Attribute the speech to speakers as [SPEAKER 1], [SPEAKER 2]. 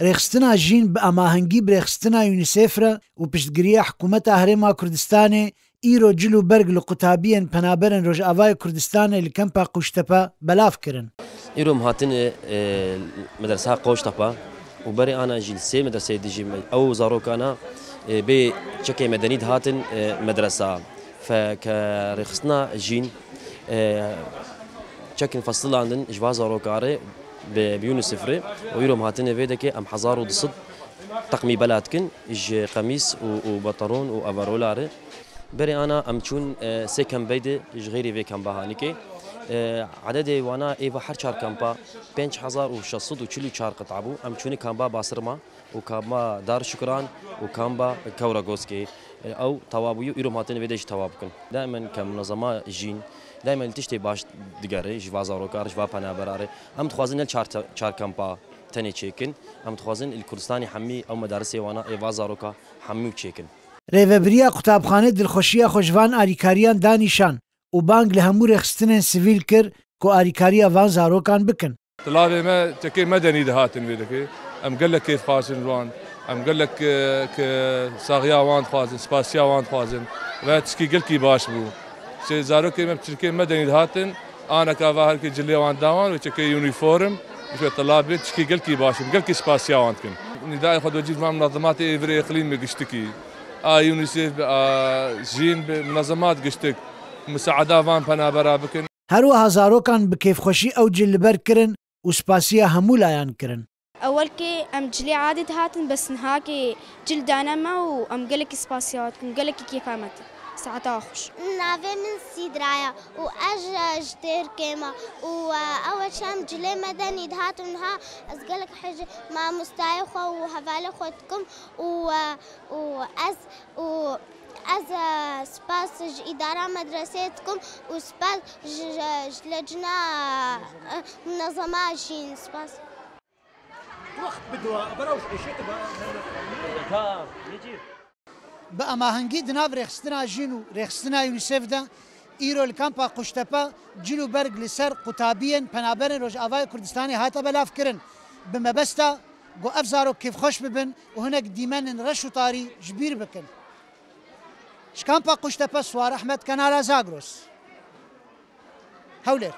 [SPEAKER 1] رێخستنا ژین بە ئاماهەنگی برێخستنا یونیسێفرە و پشتگیریە حکوومەتە هەرێما کوردستانê îro cil û berg li qutabiyên penaberên Rojavayê Kurdistanê li Kempa Qûştepe belav kirin.
[SPEAKER 2] îro hatine medreseha Qûştepe û berê ana jî sê medreseyê dijî ew zarokana bê çekê medenî dihatin medresa ke rêxistina jîn çekên fesilan din ji va zarokarê bi UNICEF'ê û îro hatine vê deke em 1200 teqmî bela dikin ji qemîs û batarûn û avarolarê. بري أنا أمشون سي كامبيد جغيري في كامباهانيكي عدد وانا إيفا حر شار كامبا 5644 قطعبو أمشوني كامبا باسرما وكامبا دار شكران وكامبا كوراغوسكي أو توابيو إيرو ماتين فيديش توابكن دائما كمنظمة جين دائما تشتي باش دقاري جوا زاروكار جوا بانابراري أم تخوازن الشار كامبا تاني تشيكن أم تخوازن الكردستاني حمي أو مدارسي وانا إيفا زاروكا حمي تشيكن
[SPEAKER 1] Rêveberiya qutabxanê dilxweşiya xweşvan alîkariyan danîşan û bang li hemû rêxistinên sivîl kir ku alîkariya van zarokan bikin.
[SPEAKER 3] Tilavê me çekê medenî dihatin vê dikê. Em gelek kêf dixwazin wan, em gelek saxiya wan dixwazin, spasiya wan dixwazin ve tişkî gelkî baş bû. Zarokê me çekê medenî dihatin, aneka va herkê cilê wan dawan û çekê uniform û tilavê tişkî gelkî baş bû, gelkî spasiya wan dikin. Nîdayê xwe dicî van munazematê êvirê iqlîmê giştikî. يونيسيف جين بمنظمات قشتك مساعدة فان بنابرا بكن
[SPEAKER 1] هروها زاروكان بكيف خوشي أو جل بر كرن وسباسيا همو لايان كرن
[SPEAKER 4] أول كي أم جلي عادة هاتن بس نهاكي جل دانما وأم قلك سباسيات أم قلك كيف عمتي ساعتها أخش
[SPEAKER 5] نافي من سيدرايا وأج جدير كيما وأول شام جلي مدني دهاتن ها أزقلك حاجة مع مستايخة وهفالي خوتكم وأز سباس إدارة مدرستكم وسباس لجنة منظمة جين سباس
[SPEAKER 1] وقت بدوا براوش شيء بە ئەماهەنگی دناو رێخستنا ژین و رێخستنا یونیسێفدا ئیرۆ li Kampa Qûştepe cil û berg li ser qutabiyên penaberên Rojavayê Kurdistanê hate belavkirin bi mebesta got ev zarok kêfxweş bibin û hinek dîmenên reş û tarî ji bîr bikin. Ji Kampa Qûştepe Swar Ehmed, Kanala Zagros. Hewlêr.